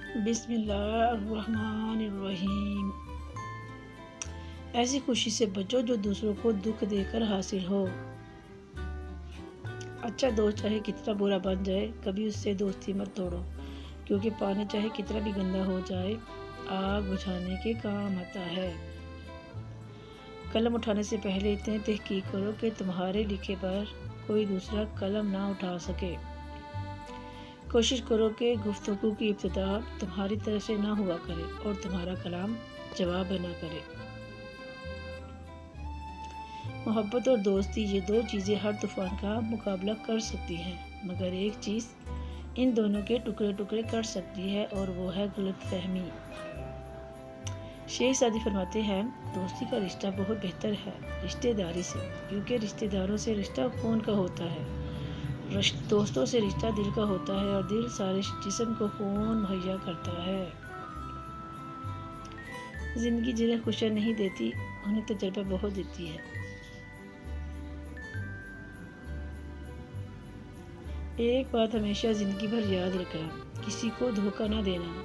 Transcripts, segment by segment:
بسم اللہ الرحمن الرحیم۔ ایسی خوشی سے بچو جو دوسروں کو دکھ دے کر حاصل ہو۔ اچھا دوست چاہے کتنا برا بن جائے کبھی اس سے دوستی مت توڑو، کیونکہ پانی چاہے کتنا بھی گندا ہو جائے آگ بجھانے کے کام آتا ہے۔ قلم اٹھانے سے پہلے اتنی تحقیق کرو کہ تمہارے لکھے پر کوئی دوسرا قلم نہ اٹھا سکے۔ کوشش کرو کہ گفتگو کی ابتدا تمہاری طرف سے نہ ہوا کرے اور تمہارا کلام جواب بنا کرے۔ محبت اور دوستی یہ دو چیزیں ہر طوفان کا مقابلہ کر سکتی ہیں، مگر ایک چیز ان دونوں کے ٹکڑے ٹکڑے کر سکتی ہے اور وہ ہے غلط فہمی۔ شیخ سعدی فرماتے ہیں، دوستی کا رشتہ بہت بہتر ہے رشتہ داری سے، کیونکہ رشتہ داروں سے رشتہ خون کا ہوتا ہے، دوستوں سے رشتہ دل کا ہوتا ہے اور دل سارے جسم کو خون مہیا کرتا ہے۔ زندگی جنہیں خوشیاں نہیں دیتی انہیں تجربہ بہت دیتی ہے۔ ایک بات ہمیشہ زندگی بھر یاد رکھنا، کسی کو دھوکہ نہ دینا۔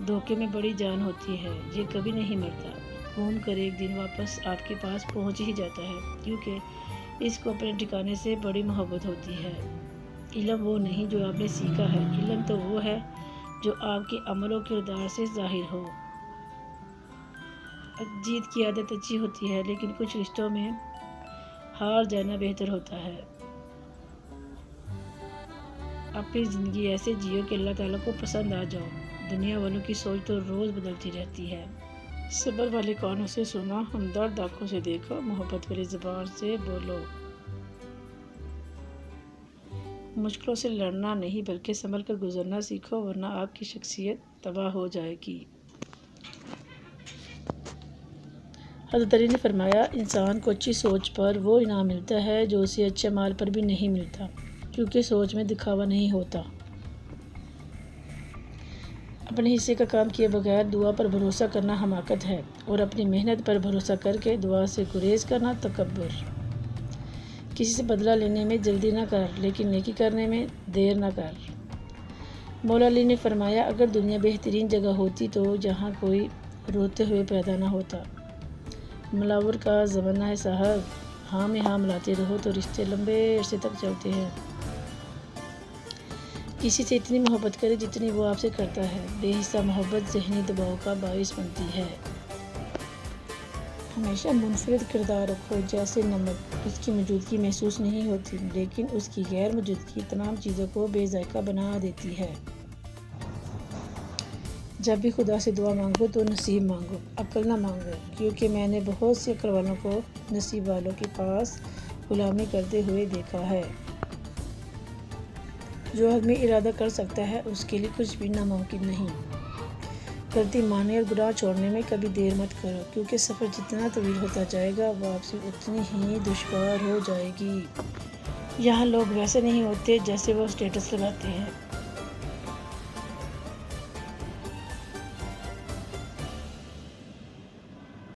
دھوکے میں بڑی جان ہوتی ہے، یہ کبھی نہیں مرتا، گھوم کر ایک دن واپس آپ کے پاس پہنچ ہی جاتا ہے، کیونکہ اس کو اپنے ٹھکانے سے بڑی محبت ہوتی ہے۔ علم وہ نہیں جو آپ نے سیکھا ہے، علم تو وہ ہے جو آپ کے عمل و کردار سے ظاہر ہو۔ جیت کی عادت اچھی ہوتی ہے، لیکن کچھ رشتوں میں ہار جانا بہتر ہوتا ہے۔ اپنی زندگی ایسے جیو کہ اللہ تعالیٰ کو پسند آ جاؤ۔ دنیا والوں کی سوچ تو روز بدلتی رہتی ہے۔ صبر والے کانوں سے سنا، ہمدرد آنکھوں سے دیکھو، محبت والی زبان سے بولو۔ مشکلوں سے لڑنا نہیں بلکہ سنبھل کر گزرنا سیکھو، ورنہ آپ کی شخصیت تباہ ہو جائے گی۔ حضرت علی نے فرمایا، انسان کو اچھی سوچ پر وہ انعام ملتا ہے جو اسے اچھے مال پر بھی نہیں ملتا، کیونکہ سوچ میں دکھاوا نہیں ہوتا۔ اپنے حصے کا کام کیے بغیر دعا پر بھروسہ کرنا حماقت ہے، اور اپنی محنت پر بھروسہ کر کے دعا سے گریز کرنا تکبر۔ کسی سے بدلہ لینے میں جلدی نہ کر، لیکن نیکی کرنے میں دیر نہ کر۔ مولا علی نے فرمایا، اگر دنیا بہترین جگہ ہوتی تو یہاں کوئی روتے ہوئے پیدا نہ ہوتا۔ ملاور کا زمانہ ہے صاحب، ہاں میں ہاں ملاتے رہو تو رشتے لمبے عرصے تک چلتے ہیں۔ کسی سے اتنی محبت کرے جتنی وہ آپ سے کرتا ہے، بے حصہ محبت ذہنی دباؤ کا باعث بنتی ہے۔ ہمیشہ منفرد کردار رکھو، جیسے نمک، اس کی موجودگی محسوس نہیں ہوتی لیکن اس کی غیر موجودگی تمام چیزوں کو بے ذائقہ بنا دیتی ہے۔ جب بھی خدا سے دعا مانگو تو نصیب مانگو، عقل نہ مانگو، کیونکہ میں نے بہت سے عقل والوں کو نصیب والوں کے پاس غلامی کرتے ہوئے دیکھا ہے۔ جو آدمی ارادہ کر سکتا ہے اس کے لیے کچھ بھی ناممکن نہیں۔ غلطی ماننے اور گناہ چھوڑنے میں کبھی دیر مت کرو، کیونکہ سفر جتنا طویل ہوتا جائے گا واپسی اتنی ہی دشوار ہو جائے گی۔ یہاں لوگ ویسے نہیں ہوتے جیسے وہ اسٹیٹس لگاتے ہیں۔